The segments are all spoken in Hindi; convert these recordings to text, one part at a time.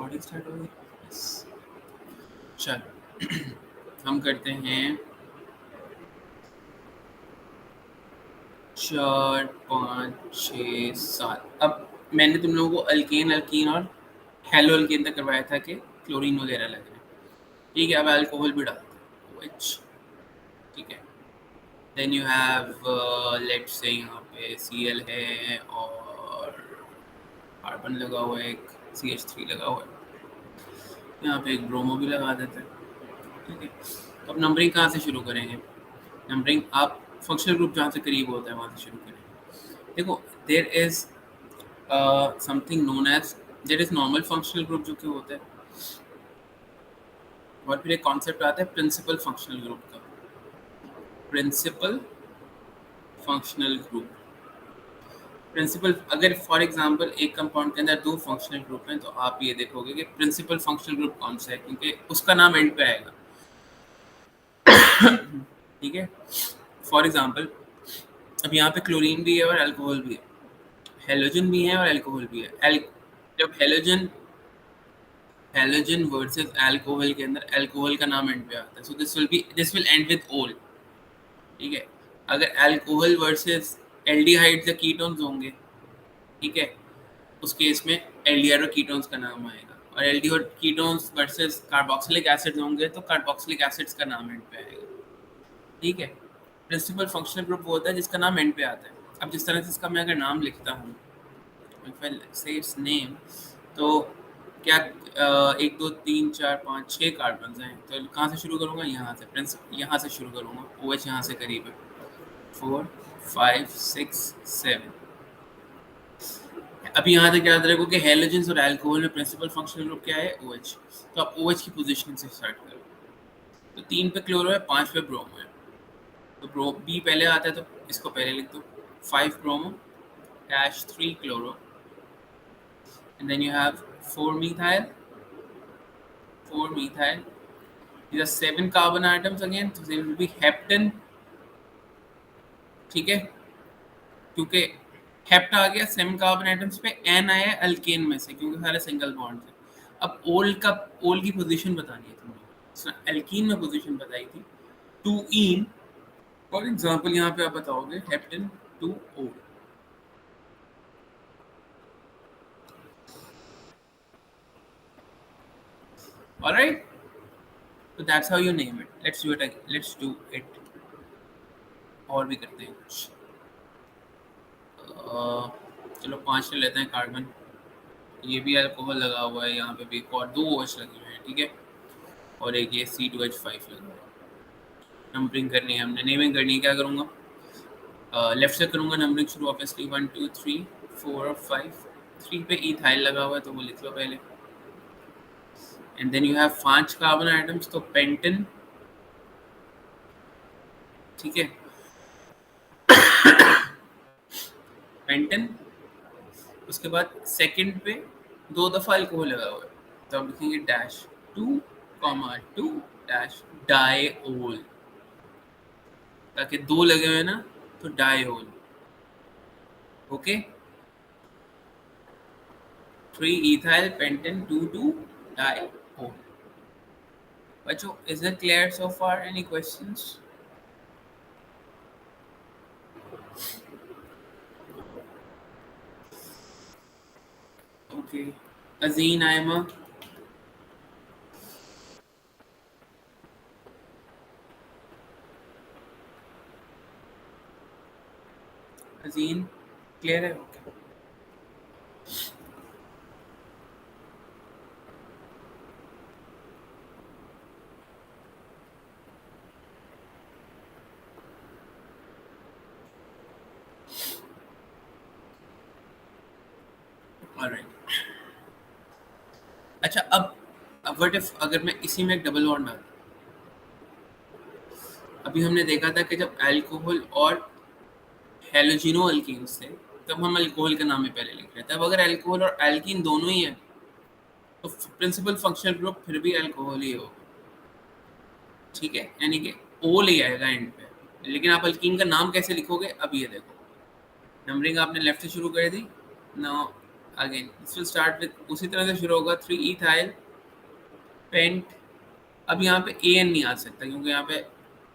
रिकॉर्डिंग स्टार्ट हो गई। Yes. चलो हम करते हैं 4 5 6 7। अब मैंने तुम लोगों को अल्केन अल्कीन और हेलो अल्केन तक करवाया था कि क्लोरीन वगैरह लग रहे हैं। ठीक है, अब अल्कोहल भी डालते हैं which, ठीक है। Then you have let's say यहाँ पे Cl है और कार्बन लगा हुआ है, एक CH3 लगा हुआ है, यहाँ पे एक ब्रोमो भी लगा देते हैं। ठीक है, अब नंबरिंग कहाँ से शुरू करेंगे? नंबरिंग आप फंक्शनल ग्रुप जहाँ से करीब होता है वहाँ से शुरू करेंगे। देखो, there is something known as, there is normal functional group जो कि होता है, और फिर एक कॉन्सेप्ट आता है प्रिंसिपल फंक्शनल ग्रुप का। प्रिंसिपल फंक्शनल ग्रुप, प्रिंसिपल, अगर फॉर एग्जांपल एक कंपाउंड के अंदर 2 फंक्शनल ग्रुप हैं तो आप ये देखोगे कि प्रिंसिपल फंक्शनल ग्रुप कौन सा है, क्योंकि उसका नाम एंड पे आएगा। ठीक है, फॉर एग्जांपल अब यहाँ पे क्लोरीन भी है और अल्कोहल भी है, हेलोजन भी है और अल्कोहल भी है। जब हेलोजन वर्सेस अल्कोहल के अंदर अल्कोहल का नाम एंड पे आता है, so this will and with ओल। ठीक है, अगर अल्कोहल वर्सेस एल्डिहाइड्स या कीटोन्स होंगे, ठीक है, उस केस में एल्डिहाइड और कीटोन्स का नाम आएगा, और aldehyde ketones versus carboxylic acids होंगे तो कार्बोक्सिलिक एसिड्स का नाम एंड पे आएगा। ठीक है, प्रिंसिपल फंक्शनल ग्रुप वो होता है जिसका नाम एंड पे आता है। अब जिस तरह से इसका मैं अगर नाम लिखता हूँ, if I say its name, तो क्या 1 2 3 4 5 6 कार्बन हैं, तो कहाँ से शुरू करूँगा? यहाँ से, यहाँ से शुरू करूँगा। OH यहाँ से करीब है, 4 5 6 7। अभी यहाँ तक याद रखो कि हेलोजेंस और अल्कोहल में प्रिंसिपल फंक्शनल ग्रुप क्या है? OH। तो आप OH की पोजीशन से स्टार्ट करो। तो 3 पे क्लोरो है, 5 पे ब्रोमो है, तो बी पहले आता है तो इसको पहले लिख दो, 5 bromo dash 3 chloro, and then you have 4 methyl. These are 7 carbon atoms again, so they will be heptane. ठीक है, क्योंकि हेप्ट आ गया 7 कार्बन एटम्स पे, एन आया अल्केन में से क्योंकि सारे सिंगल बॉन्ड थे। अब ओल की पोजीशन बतानी है तुमने, एल्कीन में पोजीशन बताई थी 2 इन, फॉर एग्जांपल यहाँ पे आप बताओगे हेप्टेन 2 ओल। Alright, so that's how you name it. Let's do it again. Let's do it. और भी करते हैं कुछ। चलो 5 ले लेते हैं कार्बन, ये भी अल्कोहल लगा हुआ है, यहाँ पे भी एक और 2 OH लगे हुए हैं। ठीक है, और एक ये C2H5 लगा हुआ है। नंबरिंग करनी है हमने, नेमिंग करनी है। क्या करूँगा? लेफ्ट से करूँगा नंबरिंग शुरू, ऑब्वियसली 1 2 3 4 और 5। 3 पे इथाइल लगा हुआ है तो वो लिख लो पहले, and then you have 5 carbon items, तो पेंटेन। ठीक है, पेंटेन। उसके बाद सेकंड पे 2 दफा अल्कोहल लगा हुआ है, तो हम लिखेंगे -2 डैश डाइओल, ताकि 2 लगे हुए ना तो diol. Okay, 3 ethyl pentane 2 diol. बच्चों, is it clear so far? Any questions? Okay, Azeen Ayma, Azeen clear है? Okay, alright. अच्छा, अब व्हाट इफ अगर मैं इसी में एक डबल बॉन्ड डालूं? अभी हमने देखा था कि जब अल्कोहल और हेलोजिनो अल्कीन्स थे तब हम अल्कोहल के नाम में पहले लिख रहे थे। अब अगर अल्कोहल और अल्कीन दोनों ही है तो प्रिंसिपल फंक्शनल ग्रुप फिर भी अल्कोहल ही होगा। ठीक है, यानी कि ओल ही आएगा एंड पे। लेकिन आप अल्कीन का नाम कैसे लिखोगे? अब ये देखो, नंबरिंग आपने लेफ्ट से शुरू कर दी। Now again this will start with, उसी तरह से शुरू होगा 3 इथाइल पेंट। अब यहाँ पे ए एन नहीं आ सकता क्योंकि यहाँ पे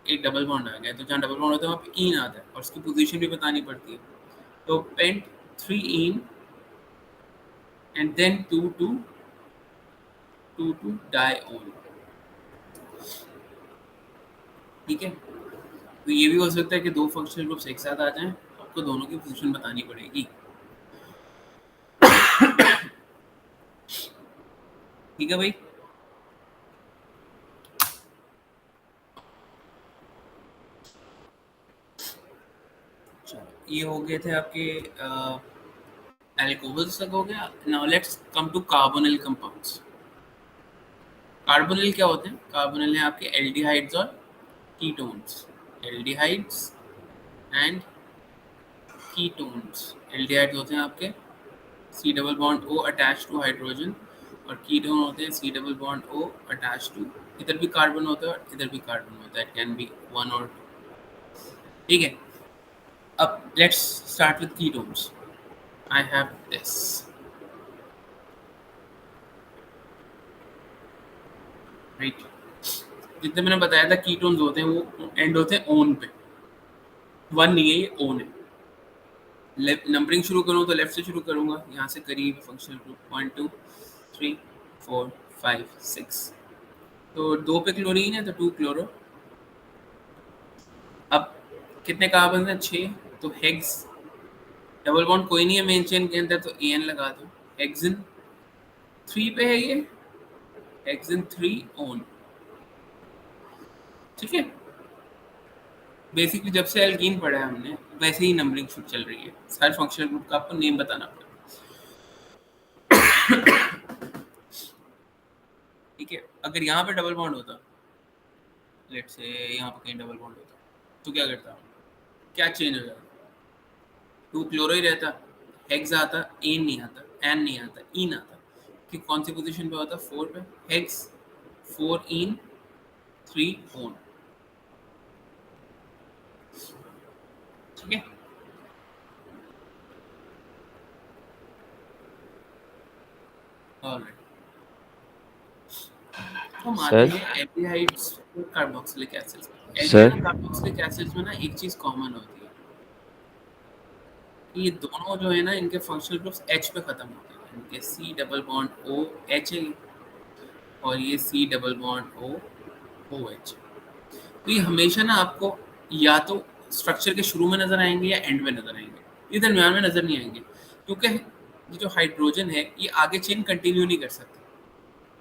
एक डबल बॉन्ड आ गया, तो जहाँ डबल बॉन्ड होता है वहाँ पे ईन आता है और उसकी पोजीशन भी बतानी पड़ती है। तो pent 3 ene and then 2 diol. ठीक है, तो ये भी हो सकता है कि दो फंक्शनल ग्रुप्स एक साथ आ जाएं, आपको दोनों की पोजीशन बतानी पड़ेगी। ठीक है भाई, चलो ये हो गए थे आपके अल्कोहल्स तक हो गया। Now let's come to carbonyl compounds. Carbonyl क्या होते हैं? कार्बोनिल है आपके एल्डिहाइड्स और ketones. Aldehydes and ketones. Aldehydes होते हैं आपके C double bond O attach to hydrogen, और कीटोन होते हैं C double bond O attach to, इधर भी कार्बन होता है और इधर भी कार्बन होता है, इट कैन बी वन और टू। ठीक है, अब let's start with ketones. I have this, right. जितने मैंने बताया था कीटोन्स होते हैं वो एंड होते हैं ओन पे, वन नहीं है, ये ओन है। नंबरिंग शुरू करूँ तो लेफ्ट से शुरू करूँगा, यहाँ से करीब फंक्शनल ग्रुप 1 2 3 4 5 6। तो 2 पे क्लोरीन है तो 2 क्लोरो। अब कितने कार्बन हैं? 6। तो हेक्स, डबल बॉन्ड कोई नहीं है मेन चेन के अंदर तो एन लगा दो। हेक्सिन 3 पे है ये, हेक्सिन 3 ओन। ठीक है, बेसिकली जब से एल्कीन पढ़ा है हमने वैसे ही नंबरिंग शुरू चल रही है। हर फंक्शनल ग्रुप का आपको नेम बताना पड़ेगा। ठीक है, अगर यहाँ पे डबल बॉन्ड होता, लेट्स से यहाँ पे कहीं डबल बॉन्ड होता, तो क्या करता? क्या चेंज हो जाता? 2 क्लोरो ही रहता, हेक्स आता, एन नहीं आता, एन नहीं आता, इन आता। कि कौन सी पोजीशन पे होता? 4 पे, हेक्स 4 इन 3 ओन। ठीक है, ऑलराइट। हम आते सर हैं aldehydes carboxylic acids. Aldehyde sir और कार्बोक्सिलिक एसिड्स में ना एक चीज कॉमन होती है कि ये दोनों जो है ना, इनके फंक्शनल ग्रुप्स एच पे खत्म होते हैं। इनके C double bond O H है और ये C double bond O H. तो ये हमेशा ना आपको या तो स्ट्रक्चर के शुरू में नजर आएंगे या एंड में नजर आएंगे, ये दरमियान में नजर नहीं आएंगे, क्योंकि ये जो हाइड्रोजन है ये आगे चेन कंटिन्यू नहीं कर सकता।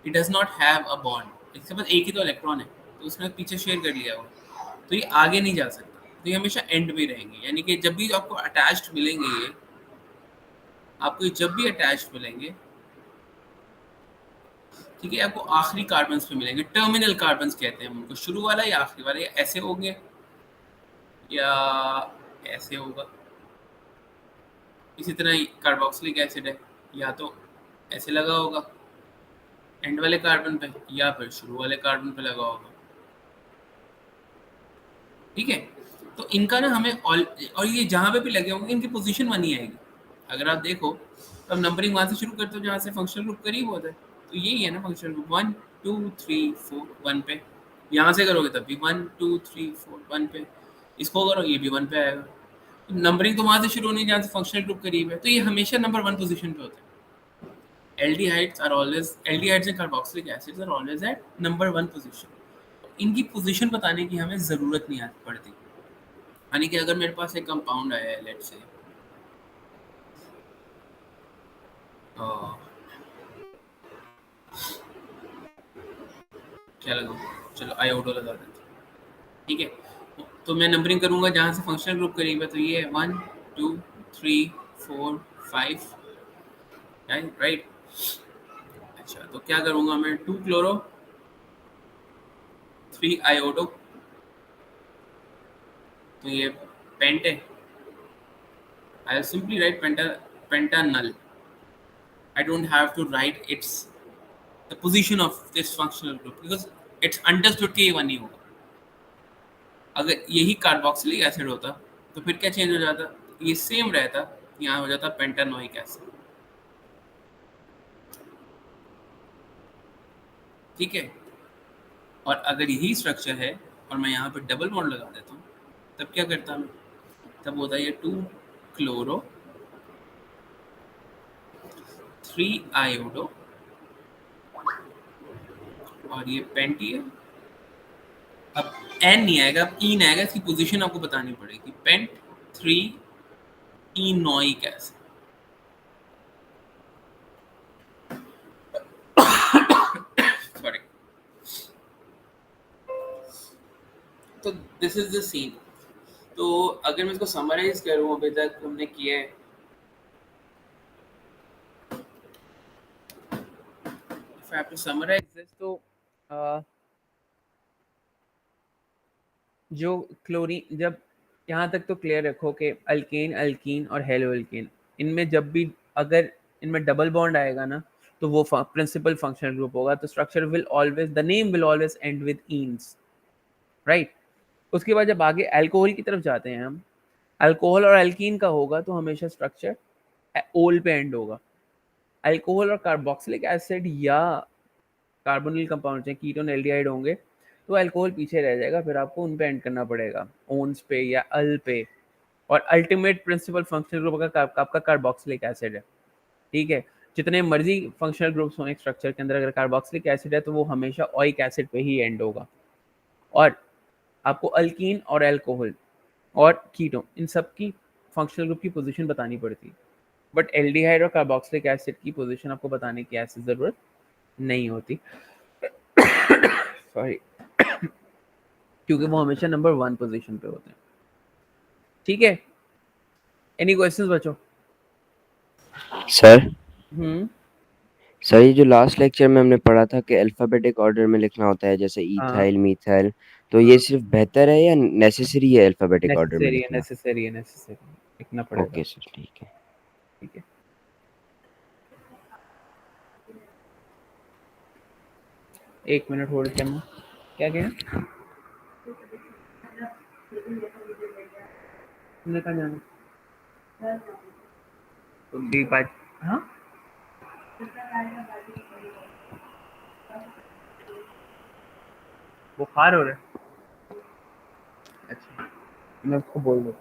It does not have a bond, इसके पास एक ही तो इलेक्ट्रॉन है, तो उसने पीछे शेयर कर लिया हुआ, तो ये आगे नहीं जा सकता। तो ये हमेशा एंड में रहेंगे, यानी कि जब भी आपको अटैच्ड मिलेंगे ये, आपको ये जब भी अटैच्ड मिलेंगे, ठीक है, आपको आखिरी कार्बन पे मिलेंगे। टर्मिनल कार्बन कहते हैं उनको, शुरू वाला या आखिरी वाला, या ऐसे होंगे या ऐसे होगा। इसी तरह कार्बोक्सिलिक एसिड है, या तो ऐसे लगा होगा एंड वाले कार्बन पे, या फिर शुरू वाले कार्बन पे लगा होगा। ठीक है, तो इनका ना हमें और ये जहाँ पे भी लगे होंगे इनकी पोजीशन बनी आएगी। अगर आप देखो तो अब नंबरिंग वहाँ से शुरू करते हो जहाँ से फंक्शनल ग्रुप करीब होता है, तो यही है ना फंक्शनल ग्रुप 1 2 3 4 1 पे। यहाँ से करोगे तब भी 1 2 3 4 1 पे, इसको करो ये भी 1 पे आएगा। तो नंबरिंग तो वहाँ से शुरू नहीं जहाँ से फंक्शनल ग्रुप करीब है, तो ये हमेशा नंबर 1 पोजीशन पे होता है। Aldehydes and carboxylic acids are always at number 1 position. इनकी पोजीशन बताने की हमें ज़रूरत नहीं पड़ती। यानी कि अगर मेरे पास एक कंपाउंड आया है, लेट्स से क्या लगाऊं, चलो आयोडो लगा देते हैं। ठीक है, तो मैं नंबरिंग करूंगा जहाँ से फंक्शनल ग्रुप करीब है, तो ये है 1 2 3 4 5, राइट। अच्छा, तो क्या करूंगा मैं? 2 क्लोरो 3 आयोडो, तो ये पेंट है। I simply write pentanol. I don't have to write its the position of this functional group because it's understood कि ये वन ही होगा। अगर यही कार्बोक्सिलिक एसिड होता तो फिर क्या चेंज हो जाता? ये सेम रहता, यहाँ हो जाता पेंटानोइक एसिड। ठीक है। और अगर यही स्ट्रक्चर है और मैं यहाँ पे डबल बॉन्ड लगा देता हूँ, तब क्या करता मैं? तब होता है ये 2 क्लोरो 3 आयोडो और ये पेंटी है। अब एन नहीं आएगा, अब ईन आएगा, इसकी पोजीशन आपको बतानी पड़ेगी। Pent 3 enoic acid. सॉरी। तो दिस इज द सीन। तो अगर मैं इसको समराइज करूं, अभी तक हमने किया है, if I have to summarize this, तो जो क्लोरीन, जब यहाँ तक तो क्लियर रखो कि अल्केन, अल्कीन और हेलो अल्केन, इनमें जब भी अगर इनमें डबल बॉन्ड आएगा ना, तो वो प्रिंसिपल फंक्शनल ग्रुप होगा। तो structure will always, the name will always end with enes, right. उसके बाद जब आगे अल्कोहल की तरफ जाते हैं हम, अल्कोहल और अल्कीन का होगा तो हमेशा स्ट्रक्चर ओल पे एंड होगा। अल्कोहल और कार्बोक्सिलिक एसिड या कार्बोनिल कंपाउंड चाहे कीटोन एल्डिहाइड होंगे तो अल्कोहल पीछे रह जाएगा, फिर आपको उन पे एंड करना पड़ेगा, ओन्स पे या अल पे। और अल्टीमेट प्रिंसिपल फंक्शनल ग्रुप आपका कार्बोक्सिलिक एसिड है, ठीक है। जितने मर्जी फंक्शनल ग्रुप्स हों एक स्ट्रक्चर के अंदर, अगर कार्बोक्सिलिक एसिड है तो वो हमेशा ओइक एसिड पे ही एंड होगा। और आपको अल्कीन और अल्कोहल और कीटोन, इन सब की फंक्शनल ग्रुप की पोजीशन बतानी पड़ती है, बट एल्डिहाइड और कार्बोक्सिलिक एसिड की पोजीशन आपको बताने की ऐसी जरूरत नहीं होती। सॉरी। क्योंकि वो हमेशा नंबर 1 पोजीशन पे होते हैं, ठीक है। एनी क्वेश्चंस बच्चों? सर हम्म। सर ये जो लास्ट लेक्चर में हमने पढ़ा था कि अल्फाबेटिक ऑर्डर में लिखना होता है, जैसे हाँ इथाइल मीथाइल, तो ये हाँ, सिर्फ बेहतर है या नेसेसरी है अल्फाबेटिक ऑर्डर में नेसेसरी है, लिखना? नेसेसरी है, नेसेसरी लिखना पड़ेगा, ओके सर, ठीक है। ठीक है। एक मिनट होल्ड करना। क्या कहें? तुमने कहा जाना तो भी बात। हाँ, बुखार हो रहा है? अच्छा, मैं उसको बोल दूँ।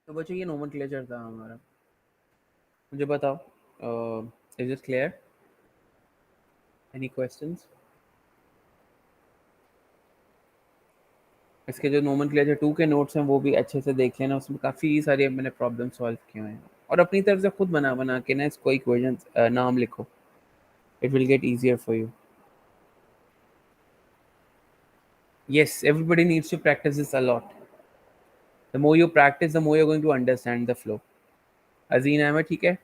तो बच्चों ये नोमेनक्लेचर था हमारा। मुझे बताओ, is it clear? Any questions? इसके जो नोमेनक्लेचर 2 के नोट्स हैं वो भी अच्छे से देख लेना, उसमें काफ़ी सारे मैंने प्रॉब्लम सॉल्व किए हैं। और अपनी तरफ से खुद बना बना के ना इसको इक्वेशन नाम लिखो, it will get easier for you. Yes, everybody needs to practice this a lot. The more you practice, the more you're going to understand the flow. Azeen Ahmad, ठीक है?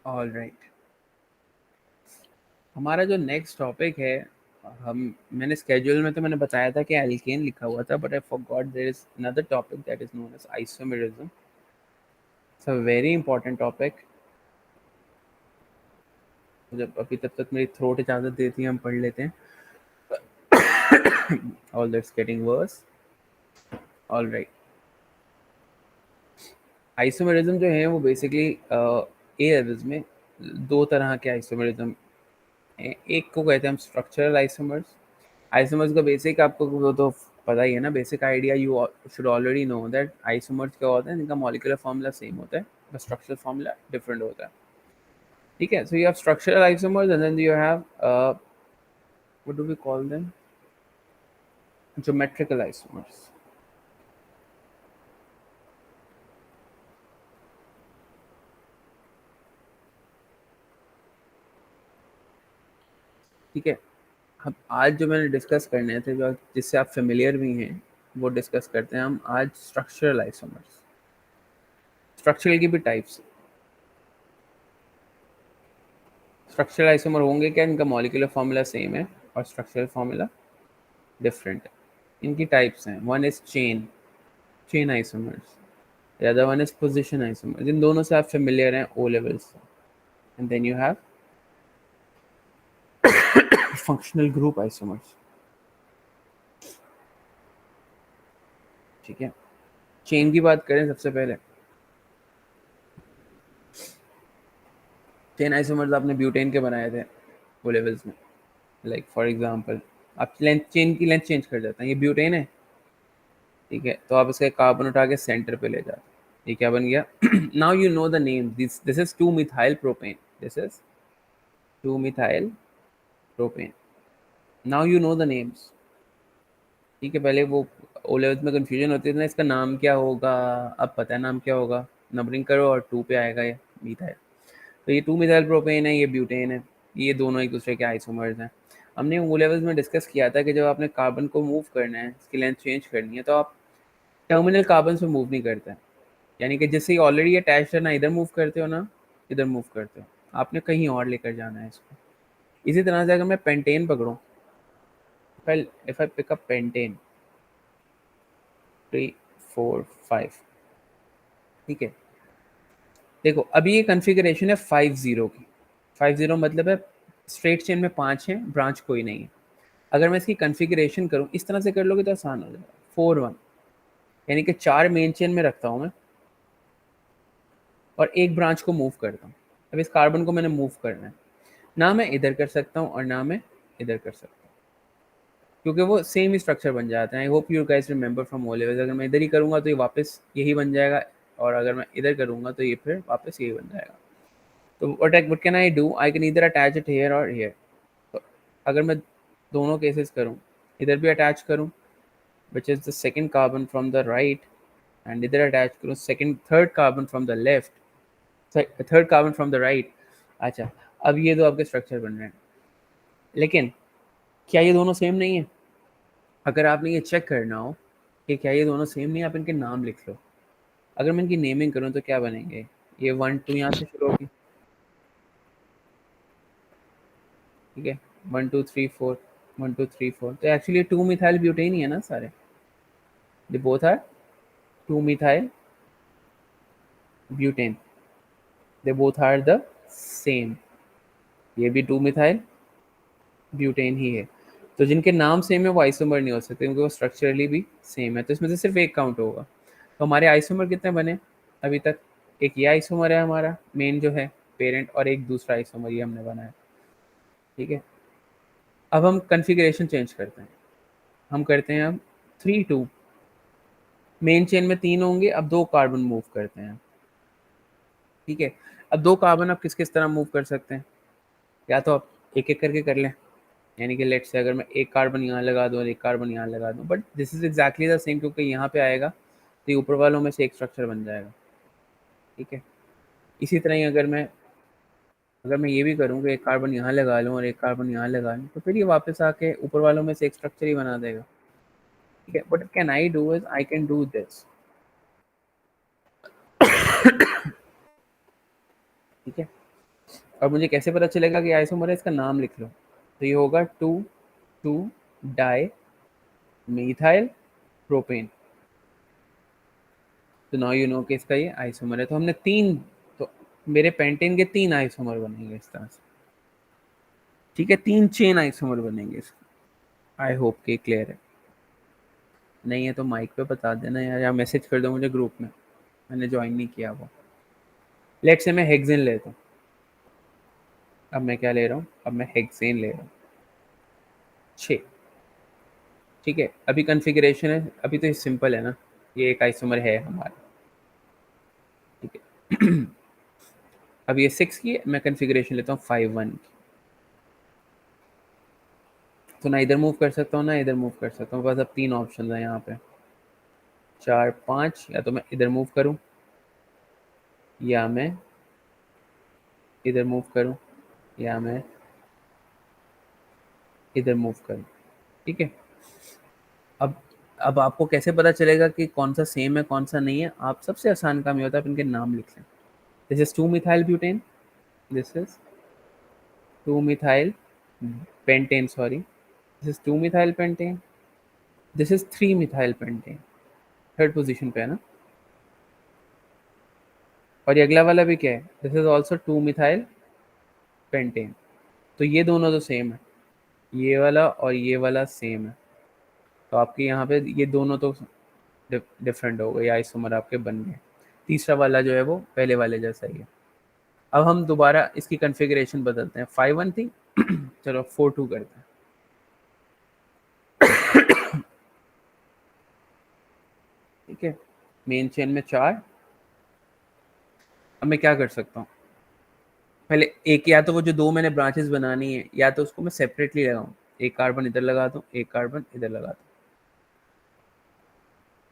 All right. हमारा जो नेक्स्ट टॉपिक है, हम मैंने स्केड्यूल में तो मैंने बताया था कि एल्केन लिखा हुआ था, but I forgot there is another topic that is known as isomerism. It's a very important topic. जब अभी तब तक मेरी थ्रोट इजाज़त देती है हम पढ़ लेते हैं। All that's getting worse. All right. Isomerism जो है वो बेसिकली एयर्स में दो तरह के आइसोमेरिज्म हैं। एक को कहते हैं हम स्ट्रक्चरल आइसोमर्स। आइसोमर्स का बेसिक आपको वो तो पता ही है ना, basic idea you should already know that isomers क्या होते हैं, इनका मॉलिक्यूलर फॉर्मूला सेम होता है, स्ट्रक्चरल फॉर्मूला डिफरेंट होता है, ठीक है। So you have structural isomers and then you have what do we call them, geometrical isomers, ठीक है। अब आज जो मैंने डिस्कस करने थे, जो जिससे आप फेमिलियर भी हैं, वो डिस्कस करते हैं हम आज, स्ट्रक्चरल आइसोमर्स। स्ट्रक्चरल की भी टाइप्स, स्ट्रक्चरल आइसोमर होंगे क्या, इनका मॉलिक्यूलर फॉर्मूला सेम है और स्ट्रक्चरल फॉर्मूला डिफरेंट है। इनकी टाइप्स हैं, one is chain, chain isomers, The other one is position isomers. इन दोनों से आप familiar हैं O levels से. And then you have functional group isomers. ठीक है. चेन की बात करें सबसे पहले. चेन आइसोमर्स आपने ब्यूटेन के बनाए थे O levels में. लाइक फॉर एग्जांपल आप लेंथ चेन की लेंथ चेंज कर देते हैं. ये ब्यूटेन है, ठीक है, तो आप इसका कार्बन उठा के सेंटर पे ले जाते हैं. ये क्या बन गया? Now you know the name. This is 2 methyl propane. This is 2 methyl propane. Now you know the names. ठीक है, पहले वो ओ लेवल्स में कंफ्यूजन होती थी ना, इसका नाम क्या होगा. अब पता है नाम क्या होगा. नंबरिंग करो और 2 पे आएगा ये मिथाइल. तो ये 2 मिथाइल प्रोपेन है, ये ब्यूटेन है. ये दोनों एक दूसरे के आइसोमर्स हैं. हमने ओ लेवल्स में डिस्कस किया था कि जब आपने कार्बन को मूव करना है, इसकी लेंथ चेंज करनी है, तो आप टर्मिनल कार्बन से मूव नहीं करते हैं. यानी कि जिससे ऑलरेडी अटैच है ना इधर मूव करते हो ना इधर मूव करते हो. आपने कहीं और लेकर जाना है इसको. इसी तरह से अगर मैं pentane पकड़ूँ, if I pick up pentane 3 4 5, ठीक है. देखो अभी ये कॉन्फ़िगरेशन है 50 की. 50 मतलब है स्ट्रेट चेन में 5 है, ब्रांच कोई नहीं है. अगर मैं इसकी कॉन्फ़िगरेशन करूँ इस तरह से कर लोगे तो आसान हो जाएगा. 4 1 यानी कि 4 मेन चेन में रखता हूँ मैं और एक ब्रांच को मूव करता हूँ. अब इस कार्बन को मैंने मूव करना है. ना मैं इधर कर सकता हूँ और ना मैं इधर कर सकता हूँ, क्योंकि वो सेम ही स्ट्रक्चर बन जाता है. I hope you guys remember from O levels. अगर मैं इधर ही करूँगा तो ये वापस यही बन जाएगा, और अगर मैं इधर करूँगा तो ये फिर वापस यही बन जाएगा. तो what can I do. I can either attach it here और हेयर. तो अगर मैं दोनों केसेस करूँ, इधर भी अटैच करूँ which is the second carbon from the right, and इधर अटैच करूँ third carbon from the left, third carbon from the right. अच्छा, अब ये दो आपके स्ट्रक्चर बन रहे हैं, लेकिन क्या ये दोनों सेम नहीं है? अगर आपने ये चेक करना हो कि क्या ये दोनों सेम नहीं है, आप इनके नाम लिख लो. अगर मैं इनकी नेमिंग करूँ तो क्या बनेंगे? ये 1 2 यहाँ से शुरू होगी, ठीक है, 1 2 3 4, 1 2 3 4. तो एक्चुअली 2 मिथाइल ब्यूटेन ही है ना सारे. They both are 2 methyl butane. They both are the same. ये भी 2 मिथाइल ब्यूटेन ही है. तो जिनके नाम सेम है वो आइसोमर नहीं हो सकते, क्योंकि वो स्ट्रक्चरली भी सेम है. तो इसमें से सिर्फ एक काउंट होगा. तो हमारे आइसोमर कितने बने अभी तक? एक ये आइसोमर है हमारा मेन जो है पेरेंट, और एक दूसरा आइसोमर ये हमने बनाया, ठीक है. अब हम कन्फिग्रेशन चेंज करते हैं. हम करते हैं अब 3 2. मेन चेन में 3 होंगे, अब 2 कार्बन मूव करते हैं, ठीक है. अब 2 कार्बन आप किस किस तरह मूव कर सकते हैं? या तो आप एक एक करके कर लें, यानी कि लेट से अगर मैं एक कार्बन यहाँ लगा दूँ और एक कार्बन यहाँ लगा दूँ, but this is exactly the same, क्योंकि यहाँ पे आएगा तो ये ऊपर वालों में से एक स्ट्रक्चर बन जाएगा, ठीक है. इसी तरह ही अगर मैं ये भी करूँ कि एक कार्बन यहाँ लगा लूँ और एक कार्बन यहाँ लगा लूँ, तो फिर ये वापस आके ऊपर वालों में से एक स्ट्रक्चर ही बना देगा, ठीक है. But can I do is I can do this, ठीक है. अब मुझे कैसे पता चलेगा कि आइसोमर है? इसका नाम लिख लो. तो ये होगा 2 2 डाई मिथाइल प्रोपेन. तो नाउ यू नो कि इसका ये आइसोमर है. तो हमने 3, तो मेरे पेंटेन के 3 आइसोमर बनेंगे इस तरह से, ठीक है. 3 चेन आइसोमर बनेंगे इसके. आई होप कि क्लियर है. नहीं है तो माइक पे बता देना यार, या मैसेज कर दो मुझे ग्रुप में. मैंने ज्वाइन नहीं किया वो. लेट से मैं हेक्सेन लेता हूँ. अब मैं क्या ले रहा हूँ? अब मैं हेक्सेन ले रहा हूँ 6, ठीक है. अभी कन्फिग्रेशन है, अभी तो ये सिंपल है ना, ये एक आइसोमर है हमारा, ठीक है. अब ये 6 की मैं कन्फिग्रेशन लेता हूँ 5 1 की. तो ना इधर मूव कर सकता हूँ ना इधर मूव कर सकता हूँ. बस अब 3 ऑप्शन है यहाँ पे, 4 5. या तो मैं इधर मूव करूँ, या मैं इधर मूव करूँ, या मैं इधर मूव करूँ, ठीक है. अब अब आपको कैसे पता चलेगा कि कौन सा सेम है कौन सा नहीं है? आप सबसे आसान काम ये होता है आप इनके नाम लिख लें. This is 2 methyl butane, this is 2 methyl pentane, sorry, this is 2 methyl pentane, this is 3 methyl pentane. Third position पे है ना. और ये अगला वाला भी क्या है, this is also 2 methyl pentane. तो ये दोनों तो सेम है, ये वाला और ये वाला सेम है, तो आपके यहाँ पे ये दोनों तो डिफरेंट हो गए, आइसोमर आपके बन गए। तीसरा वाला जो है वो पहले वाले जैसा ही है। अब हम दोबारा इसकी कन्फिग्रेशन बदलते हैं, 5-1 थी चलो 4-2 करते हैं। ठीक है, मेन चेन में 4। अब मैं क्या कर सकता हूँ, पहले एक, या तो वो जो दो मैंने ब्रांचेस बनानी है, या तो उसको मैं सेपरेटली लगाऊं, एक कार्बन इधर लगा दूं, एक कार्बन इधर लगा दूं।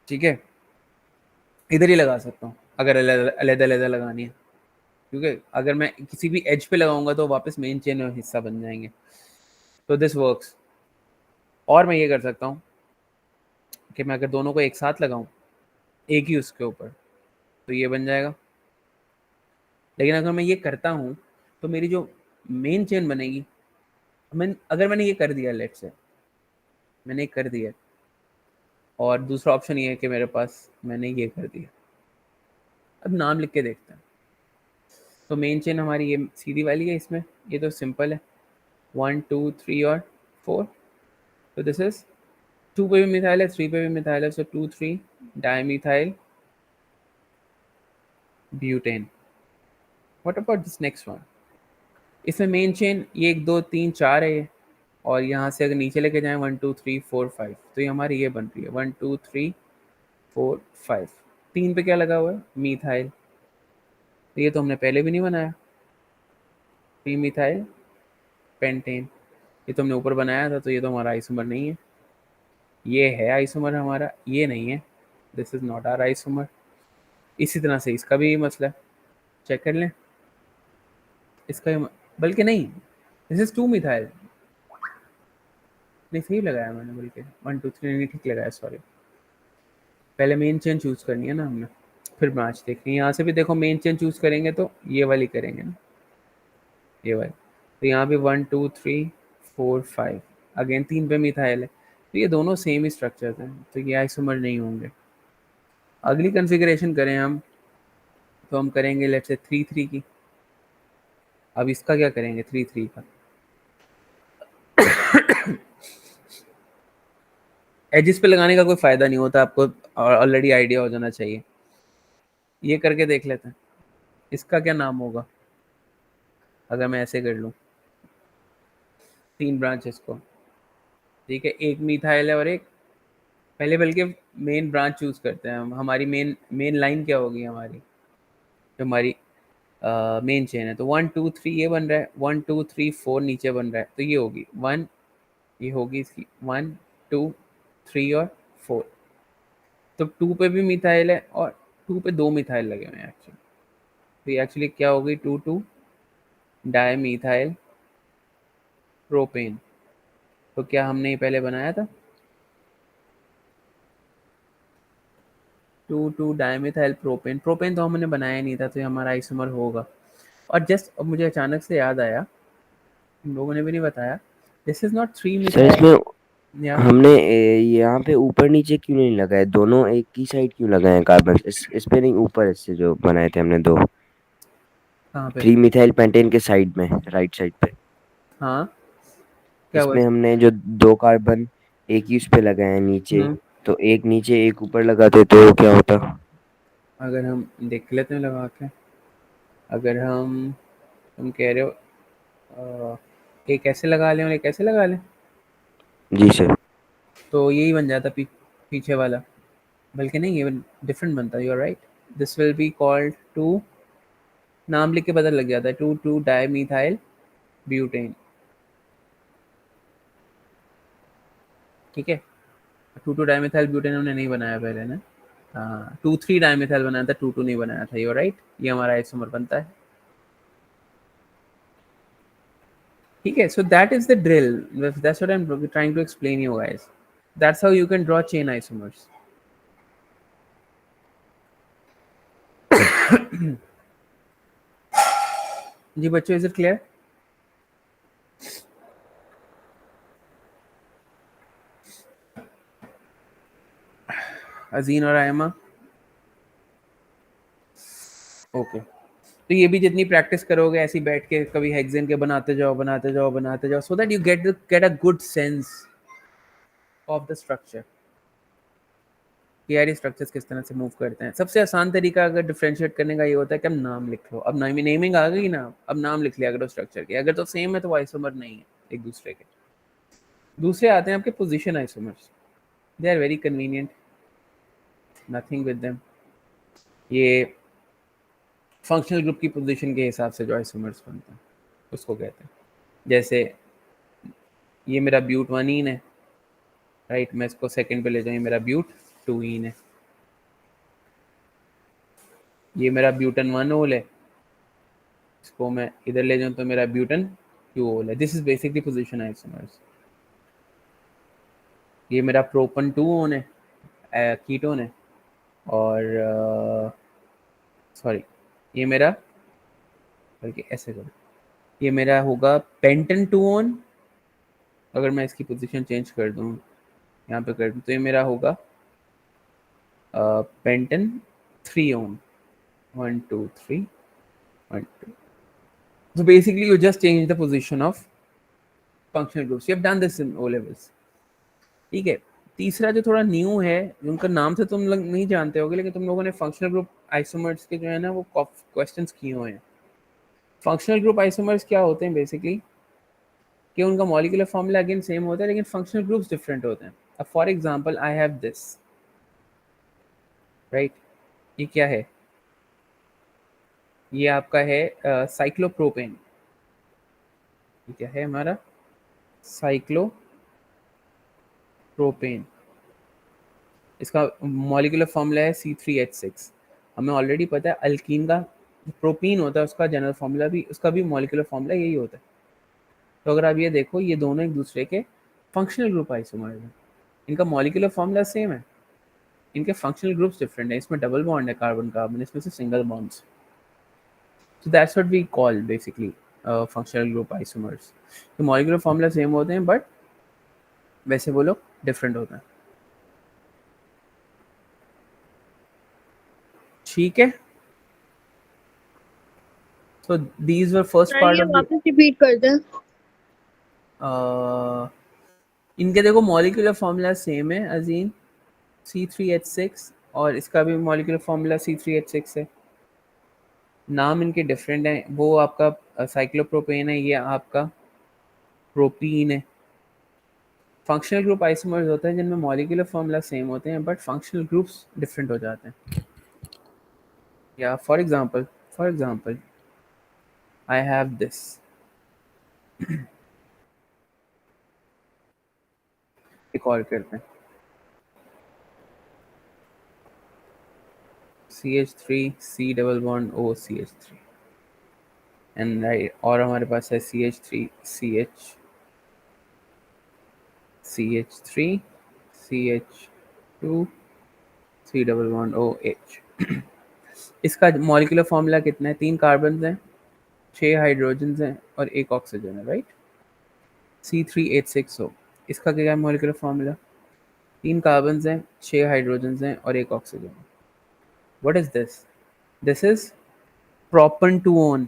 ठीक है, इधर ही लगा सकता हूँ अगर अलग-अलग लगानी है, क्योंकि अगर मैं किसी भी एज पे लगाऊंगा तो वापस मेन चेन में हिस्सा बन जाएंगे, तो दिस वर्क्स। और मैं ये कर सकता हूँ कि मैं अगर दोनों को एक साथ लगाऊं एक ही उसके ऊपर, तो ये बन जाएगा। लेकिन अगर मैं ये करता हूँ तो मेरी जो मेन चेन बनेगी, अगर मैंने ये कर दिया, लेट्स से मैंने कर दिया, और दूसरा ऑप्शन ये है कि मेरे पास मैंने ये कर दिया, अब नाम लिख के देखते हैं। तो मेन चेन हमारी ये सीधी वाली है, इसमें ये तो सिंपल है, 1 2 3 और 4। तो दिस इज 2 पे भी मिथाइल है, 3 पे भी मिथाइल है, सो 2 3 dimethyl butane. What about this next one, इसमें मेन चेन ये 1 2 3 4 है ये, और यहाँ से अगर नीचे लेके जाएं 1 2 3 4 5, तो ये हमारी ये बन रही है 1 2 3 4 5। 3 पे क्या लगा हुआ है, मीथाइल, तो ये तो हमने पहले भी नहीं बनाया, 3 मिथाइल पेंटेन, ये तो हमने ऊपर बनाया था, तो ये तो हमारा आइसोमर नहीं है। ये है आइसोमर हमारा, ये नहीं है, this is not our isomer. इसी तरह से इसका भी मसला है, चेक कर लें इसका बल्कि नहीं, दिस इज 2 मिथाइल, नहीं सही लगाया मैंने, बल्कि 1 2 3 नहीं ठीक लगाया, सॉरी। पहले मेन चेन चूज करनी है ना हमने, फिर ब्रांच देखनी है। यहाँ से भी देखो मेन चेन चूज करेंगे तो ये वाली करेंगे ना, ये वाली। तो यहाँ पे 1 2 3 4 5, अगेन 3 पे मिथाइल है, तो ये दोनों सेम ही स्ट्रक्चर्स हैं, तो ये आइसोमर नहीं होंगे। अगली कन्फिग्रेशन करें हम, तो हम करेंगे लेट्स से 3 3 की। अब इसका क्या करेंगे 3 3 का, एजिस पे लगाने का कोई फायदा नहीं होता, आपको ऑलरेडी आइडिया हो जाना चाहिए। ये करके देख लेते हैं इसका क्या नाम होगा, अगर मैं ऐसे कर लूँ 3 ब्रांचेस को। ठीक है, एक मिथाइल है और एक, पहले बल्कि मेन ब्रांच चूज करते हैं हम, हमारी मेन मेन लाइन क्या होगी हमारी, जो हमारी मेन चेन है। तो 1 2 3 ये बन रहा है, 1 2 3 4 नीचे बन रहा है, तो ये होगी 1, ये होगी इसकी 1 2 3 और 4। तो 2 पे भी मिथाइल है और 2 पे 2 मिथाइल लगे हुए हैं एक्चुअली, तो ये एक्चुअली क्या होगी 2 2 डाइमिथाइल प्रोपेन। तो क्या हमने ये पहले बनाया था 2 2 डाइमिथाइल प्रोपेन, प्रोपेन तो हमने बनाया नहीं था, तो ये हमारा आइसोमर होगा। और जस्ट अब मुझे अचानक से याद आया, हम लोगों ने भी नहीं बताया, this is not 3 sir methyl. इसमें या हमने यहाँ पे ऊपर नीचे क्यों नहीं लगाए, दोनों एक ही साइड क्यों लगाए कार्बन, इस पे नहीं, ऊपर इससे जो बनाए थे हमने दो, कहाँ पे, 3 मिथाइल पेंटेन के साइड में, राइट साइड पे। हाँ क्या हुआ। इसमें हमने जो दो कार्बन एक ही उस पे लगाए हैं नीचे, हम्म, तो एक नीचे एक ऊपर लगाते तो क्या होता। अगर हम देख लेते हैं लगा के, अगर हम, तुम कह रहे हो एक ऐसे लगा लें और एक ऐसे लगा लें, जी सर। तो यही बन जाता पीछे वाला, बल्कि नहीं ये डिफरेंट बनता, you are right. This will be called two, नाम लिख के पता लग जाता है, 2 2 डाइमिथाइल ब्यूटेन। ठीक है, 2 2 डाइमिथाइल ब्यूटेन हमने नहीं बनाया पहले ना, हाँ 2 3 डाइमिथाइल बनाया था, 2 2 नहीं बनाया था, यू आर राइट, ये हमारा आइसोमर बनता है। ठीक है, so that is the drill, that's what I'm trying to explain you guys, that's how you can draw chain isomers. जी बच्चों, इज इट क्लियर। अजीन और आयमा, ओके, तो ये भी जितनी प्रैक्टिस करोगे ऐसे ही बैठ के कभी हेक्सेन के बनाते जाओ so that you get a good sense of the structure कि यार ये स्ट्रक्चर्स किस तरह से मूव करते हैं। सबसे आसान तरीका अगर डिफरेंशिएट करने का ये होता है कि अब नाम लिख लो। अब नेमिंग आ गई ना, अब नाम लिख लिया करो स्ट्रक्चर के। अगर तो सेम है तो वो आइसोमर नहीं है एक दूसरे के। दूसरे आते हैं आपके position isomers. They are very convenient, nothing with them. ये फंक्शनल ग्रुप की पोजीशन के हिसाब से जो आइसोमर्स बनते हैं उसको कहते हैं। जैसे ये मेरा ब्यूट 1ene है, राइट, मैं इसको सेकंड पे ले जाऊँ, ये मेरा ब्यूट 2ene है। ये मेरा ब्यूटन 1ol है, इसको मैं इधर ले जाऊँ तो मेरा ब्यूटन 2ol है। This is basically position isomers. ये मेरा प्रोपन 2on है, कीटोन है, और सॉरी ये मेरा, बल्कि ऐसे करो, ये मेरा होगा पेंटन 2on। अगर मैं इसकी पोजीशन चेंज कर दूँ, यहाँ पे कर दूँ, तो ये मेरा होगा पेंटन 3on। 1 2 3 1 2। So basically you just change the position of functional groups. You have done this in O levels. ठीक है। तीसरा जो थोड़ा न्यू है, उनका नाम से तुम लोग नहीं जानते होगे, लेकिन तुम लोगों ने फंक्शनल ग्रुप आइसोमर्स के जो है ना वो क्वेश्चंस किए हुए हैं। फंक्शनल ग्रुप आइसोमर्स क्या होते हैं बेसिकली, कि उनका मॉलिक्यूलर फॉर्मूला अगेन सेम होता है लेकिन फंक्शनल ग्रुप्स डिफरेंट होते हैं। अब for example I have this, right, ये क्या है, ये आपका है साइक्लोप्रोपेन। ये क्या है हमारा, साइक्लोप्रोपेन। इसका मॉलिक्यूलर फॉर्मूला है C3H6। हमें ऑलरेडी पता है अल्कीन का प्रोपीन होता है, उसका जनरल फॉर्मूला भी, उसका भी मॉलिक्यूलर फॉर्मूला यही होता है। तो अगर आप ये देखो, ये दोनों एक दूसरे के फंक्शनल ग्रुप आइसोमर्स हैं। इनका मॉलिक्यूलर फॉर्मूला सेम है, इनके फंक्शनल ग्रुप्स डिफरेंट है। इसमें डबल बॉन्ड है कार्बन कार्बन, इसमें से single bonds. So that's what we call basically functional group isomers. तो मॉलिक्यूलर फॉर्मूला सेम होते हैं बट वैसे वो लोग डिफरेंट होते हैं। ठीक है, so these were first sir part ये of the वापस रिपीट कर दें। इनके देखो मॉलिक्यूलर फॉर्मूला सेम है अजीम, C3H6, और इसका भी मॉलिक्यूलर फॉर्मूला C3H6 है। नाम इनके डिफरेंट हैं, वो आपका साइक्लोप्रोपेन है, ये आपका प्रोपीन है। फंक्शनल ग्रुप आइसोमर्स होते हैं जिनमें मॉलिक्यूलर फॉर्मूला सेम होते हैं बट फंक्शनल ग्रुप्स डिफरेंट हो जाते हैं। या for example I have this, एक और करते हैं, CH3 C double bond O CH3 and right, और हमारे पास है CH3 CH3 CH2 C double bond OH। इसका मॉलिक्यूलर फॉर्मूला कितना है, 3 कार्बन हैं, 6 हाइड्रोजन हैं और 1 ऑक्सीजन है, राइट, C3H6O। इसका क्या है मॉलिक्यूलर फॉर्मूला, 3 कार्बन हैं, 6 हाइड्रोजन हैं और 1 oxygen. What is this, this is propan 2on।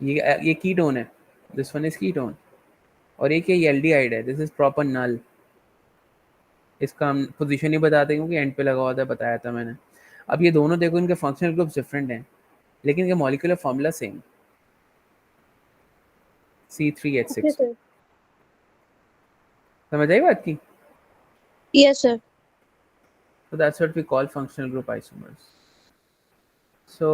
ये कीटोन है, दिस वन इज कीटोन, और एक ये एल्डिहाइड है, दिस इज प्रोपन नल। इसका हम पोजीशन ही बताते क्योंकि एंड पे लगा हुआ था, बताया था मैंने। अब ये दोनों देखो, इनके फंक्शनल ग्रुप्स डिफरेंट हैं लेकिन इनके molecular formula same, C3H6। Sir. समझ आई बात की? Yes sir. So that's what we call functional group isomers. So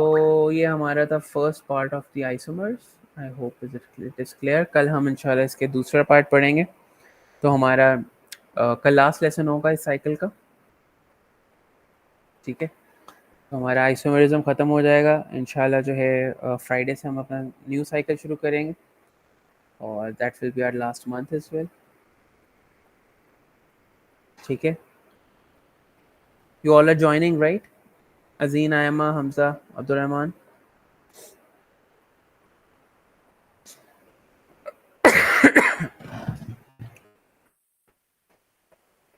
ये हमारा था first part of the isomers. I hope it is clear. कल हम इंशाल्लाह इसके दूसरा पार्ट पढ़ेंगे। तो हमारा कल लास्ट लेसन होगा इस साइकिल का, ठीक है। तो हमारा आइसोमरिज्म ख़त्म हो जाएगा इंशाल्लाह। जो है फ्राइडे से हम अपना न्यू साइकिल शुरू करेंगे और that will be our last month as well, ठीक है। You all are joining right, Azeen, Ayma, Hamza, Abdulrahman?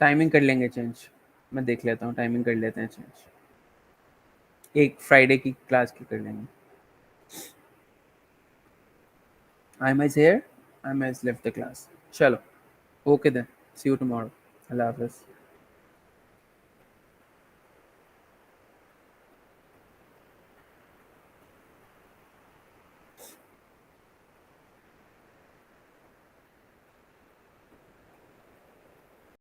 Timing कर लेंगे चेंज, मैं देख लेता हूँ, टाइमिंग कर लेते हैं चेंज। एक फ्राइडे की क्लास की कर लेंगे. Aima is here. Aima has left the class. चलो, okay then. See you tomorrow. Allah Hafiz.